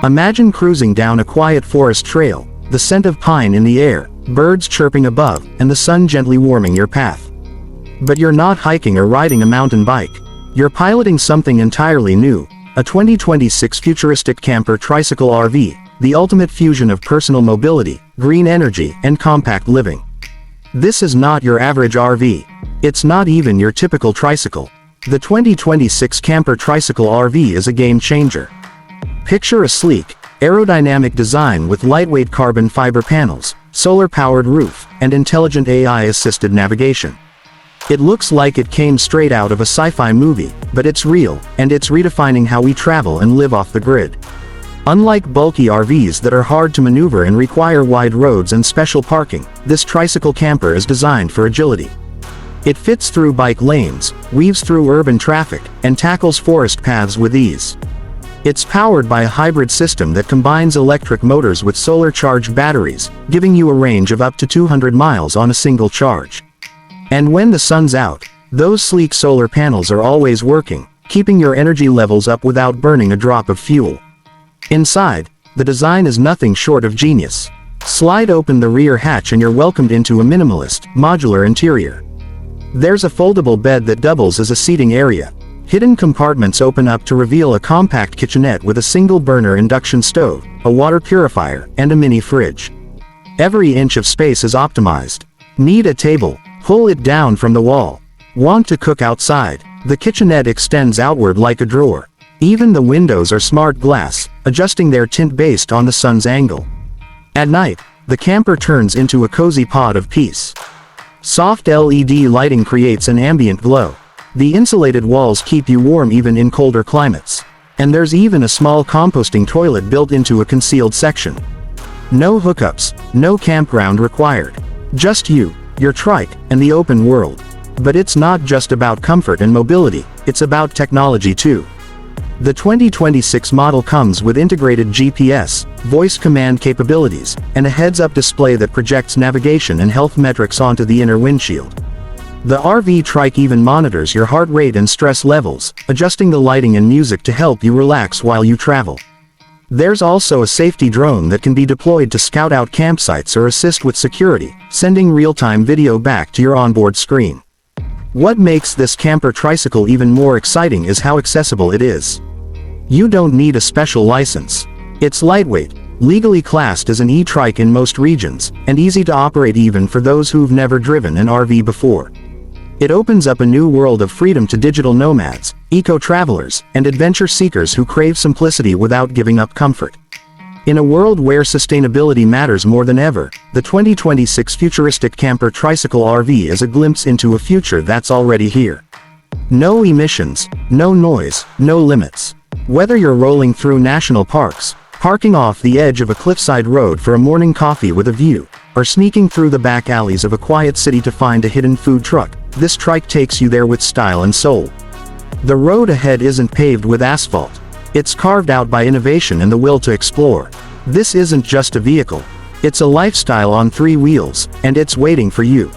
Imagine cruising down a quiet forest trail, the scent of pine in the air, birds chirping above, and the sun gently warming your path. But you're not hiking or riding a mountain bike. You're piloting something entirely new, a 2026 futuristic camper tricycle RV, the ultimate fusion of personal mobility, green energy, and compact living. This is not your average RV. It's not even your typical tricycle. The 2026 camper tricycle RV is a game changer. Picture a sleek, aerodynamic design with lightweight carbon fiber panels, solar-powered roof, and intelligent AI-assisted navigation. It looks like it came straight out of a sci-fi movie, but it's real, and it's redefining how we travel and live off the grid. Unlike bulky RVs that are hard to maneuver and require wide roads and special parking, this tricycle camper is designed for agility. It fits through bike lanes, weaves through urban traffic, and tackles forest paths with ease. It's powered by a hybrid system that combines electric motors with solar-charged batteries, giving you a range of up to 200 miles on a single charge. And when the sun's out, those sleek solar panels are always working, keeping your energy levels up without burning a drop of fuel. Inside, the design is nothing short of genius. Slide open the rear hatch and you're welcomed into a minimalist, modular interior. There's a foldable bed that doubles as a seating area. Hidden compartments open up to reveal a compact kitchenette with a single-burner induction stove, a water purifier, and a mini fridge. Every inch of space is optimized. Need a table? Pull it down from the wall. Want to cook outside? The kitchenette extends outward like a drawer. Even the windows are smart glass, adjusting their tint based on the sun's angle. At night, the camper turns into a cozy pod of peace. Soft LED lighting creates an ambient glow. The insulated walls keep you warm even in colder climates. And there's even a small composting toilet built into a concealed section. No hookups, no campground required. Just you, your trike, and the open world. But it's not just about comfort and mobility, it's about technology too. The 2026 model comes with integrated GPS, voice command capabilities, and a heads-up display that projects navigation and health metrics onto the inner windshield. The RV trike even monitors your heart rate and stress levels, adjusting the lighting and music to help you relax while you travel. There's also a safety drone that can be deployed to scout out campsites or assist with security, sending real-time video back to your onboard screen. What makes this camper tricycle even more exciting is how accessible it is. You don't need a special license. It's lightweight, legally classed as an e-trike in most regions, and easy to operate even for those who've never driven an RV before. It opens up a new world of freedom to digital nomads, eco-travelers, and adventure seekers who crave simplicity without giving up comfort. In a world where sustainability matters more than ever, the 2026 futuristic camper tricycle RV is a glimpse into a future that's already here. No emissions, no noise, no limits. Whether you're rolling through national parks, parking off the edge of a cliffside road for a morning coffee with a view, or sneaking through the back alleys of a quiet city to find a hidden food truck, this trike takes you there with style and soul. The road ahead isn't paved with asphalt. It's carved out by innovation and the will to explore. This isn't just a vehicle. It's a lifestyle on 3 wheels, and it's waiting for you.